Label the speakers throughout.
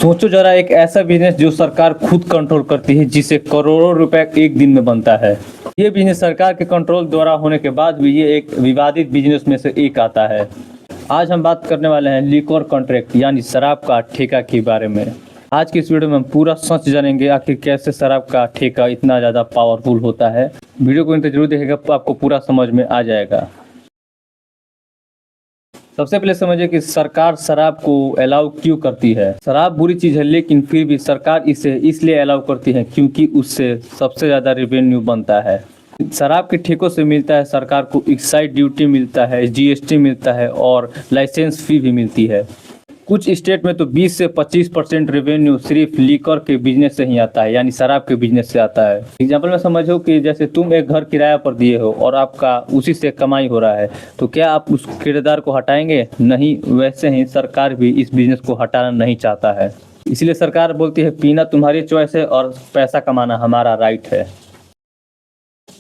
Speaker 1: सोचो जरा, एक ऐसा बिजनेस जो सरकार खुद कंट्रोल करती है, जिसे करोड़ों रुपए एक दिन में बनता है। ये बिजनेस सरकार के कंट्रोल द्वारा होने के बाद भी ये एक विवादित बिजनेस में से एक आता है। आज हम बात करने वाले हैं लिकर कॉन्ट्रैक्ट यानी शराब का ठेका के बारे में। आज की इस वीडियो में हम पूरा सच जानेंगे आखिर कैसे शराब का ठेका इतना ज़्यादा पावरफुल होता है। वीडियो को जरूर देखेगा तो आपको पूरा समझ में आ जाएगा। सबसे पहले समझिए कि सरकार शराब को अलाउ क्यों करती है। शराब बुरी चीज है, लेकिन फिर भी सरकार इसे इसलिए अलाउ करती है क्योंकि उससे सबसे ज़्यादा रेवेन्यू बनता है। शराब के ठेकों से मिलता है सरकार को एक्साइज ड्यूटी मिलता है, जीएसटी मिलता है और लाइसेंस फी भी मिलती है। कुछ स्टेट में तो 20 से 25% रेवेन्यू सिर्फ लीकर के बिजनेस से ही आता है, यानी शराब के बिजनेस से आता है। एग्जाम्पल में समझो कि जैसे तुम एक घर किराया पर दिए हो और आपका उसी से कमाई हो रहा है, तो क्या आप उस किराएदार को हटाएंगे? नहीं। वैसे ही सरकार भी इस बिजनेस को हटाना नहीं चाहता है, इसलिए सरकार बोलती है पीना तुम्हारी चॉइस है और पैसा कमाना हमारा राइट है।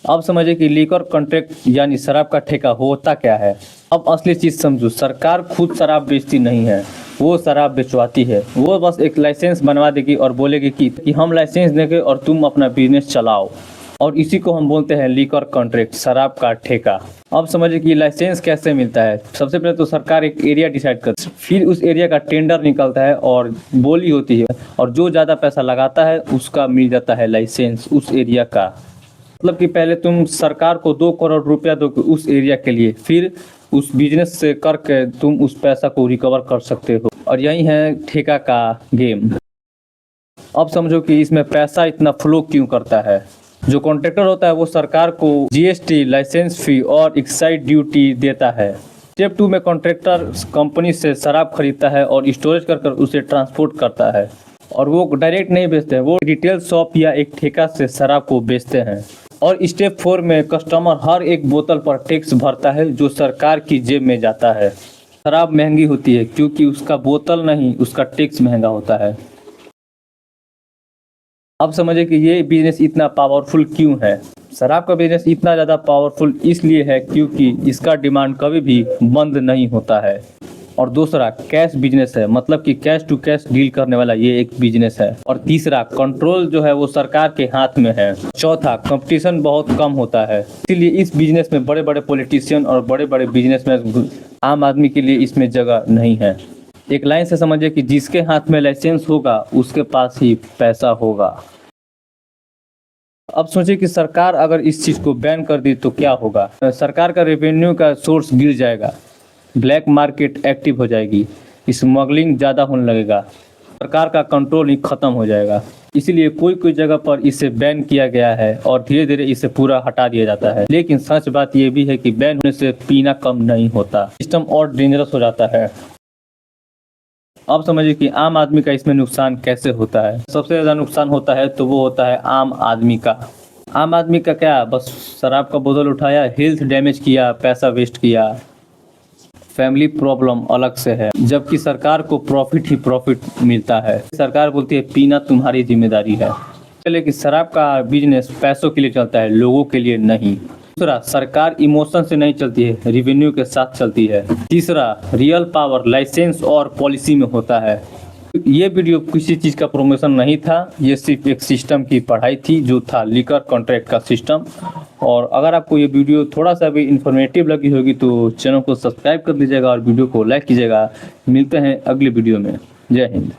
Speaker 1: अब समझिए कि लीकर कॉन्ट्रैक्ट यानी शराब का ठेका होता क्या है। अब असली चीज समझो, सरकार खुद शराब बेचती नहीं है, वो शराब बेचवाती है। वो बस एक लाइसेंस बनवा देगी और बोलेगी कि हम लाइसेंस देंगे और तुम अपना बिजनेस चलाओ, और इसी को हम बोलते हैं लीकर कॉन्ट्रैक्ट, शराब का ठेका। अब समझिए कि लाइसेंस कैसे मिलता है। सबसे पहले तो सरकार एक एरिया डिसाइड करती है, फिर उस एरिया का टेंडर निकलता है और बोली होती है, और जो ज़्यादा पैसा लगाता है उसका मिल जाता है लाइसेंस उस एरिया का। मतलब कि पहले तुम सरकार को 2 करोड़ रुपया दोगे उस एरिया के लिए, फिर उस बिजनेस से करके तुम उस पैसा को रिकवर कर सकते हो, और यही है ठेका का गेम। अब समझो कि इसमें पैसा इतना फ्लो क्यों करता है। जो कॉन्ट्रैक्टर होता है वो सरकार को जीएसटी, लाइसेंस फी और एक्साइज ड्यूटी देता है। स्टेप 2 में कॉन्ट्रैक्टर कंपनी से शराब खरीदता है और स्टोरेज कर उसे ट्रांसपोर्ट करता है, और वो डायरेक्ट नहीं बेचते हैं, वो रिटेल शॉप या एक ठेका से शराब को बेचते हैं। और स्टेप 4 में कस्टमर हर एक बोतल पर टैक्स भरता है जो सरकार की जेब में जाता है। शराब महंगी होती है क्योंकि उसका बोतल नहीं, उसका टैक्स महंगा होता है। अब समझिए कि ये बिजनेस इतना पावरफुल क्यों है। शराब का बिजनेस इतना ज़्यादा पावरफुल इसलिए है क्योंकि इसका डिमांड कभी भी बंद नहीं होता है। और दूसरा कैश बिजनेस है, मतलब कि कैश टू कैश डील करने वाला ये एक बिजनेस है। और तीसरा कंट्रोल जो है वो सरकार के हाथ में है। चौथा कंपटीशन बहुत कम होता है, इसीलिए इस बिजनेस में बड़े बड़े पॉलिटिशियन और बड़े बड़े बिजनेसमैन, आम आदमी के लिए इसमें जगह नहीं है। एक लाइन से समझिए कि जिसके हाथ में लाइसेंस होगा उसके पास ही पैसा होगा। अब सोचिए कि सरकार अगर इस चीज़ को बैन कर दी तो क्या होगा। सरकार का रेवेन्यू का सोर्स गिर जाएगा, ब्लैक मार्केट एक्टिव हो जाएगी, स्मगलिंग ज़्यादा होने लगेगा, सरकार का कंट्रोल ही ख़त्म हो जाएगा। इसीलिए कोई कोई जगह पर इसे बैन किया गया है और धीरे धीरे इसे पूरा हटा दिया जाता है। लेकिन सच बात यह भी है कि बैन होने से पीना कम नहीं होता, सिस्टम और डेंजरस हो जाता है। अब समझिए कि आम आदमी का इसमें नुकसान कैसे होता है। सबसे ज़्यादा नुकसान होता है तो वो होता है आम आदमी का। आम आदमी का क्या, बस शराब का बोतल उठाया, हेल्थ डैमेज किया, पैसा वेस्ट किया, फैमिली प्रॉब्लम अलग से है, जबकि सरकार को प्रॉफिट ही प्रॉफिट मिलता है। सरकार बोलती है पीना तुम्हारी जिम्मेदारी है। लेकिन शराब का बिजनेस पैसों के लिए चलता है, लोगों के लिए नहीं। दूसरा, सरकार इमोशन से नहीं चलती है, रेवेन्यू के साथ चलती है। तीसरा, रियल पावर लाइसेंस और पॉलिसी में होता है। ये वीडियो किसी चीज़ का प्रमोशन नहीं था, ये सिर्फ एक सिस्टम की पढ़ाई थी जो था लीकर कॉन्ट्रैक्ट का सिस्टम। और अगर आपको ये वीडियो थोड़ा सा भी इंफॉर्मेटिव लगी होगी तो चैनल को सब्सक्राइब कर लीजिएगा और वीडियो को लाइक कीजिएगा। मिलते हैं अगली वीडियो में। जय हिंद।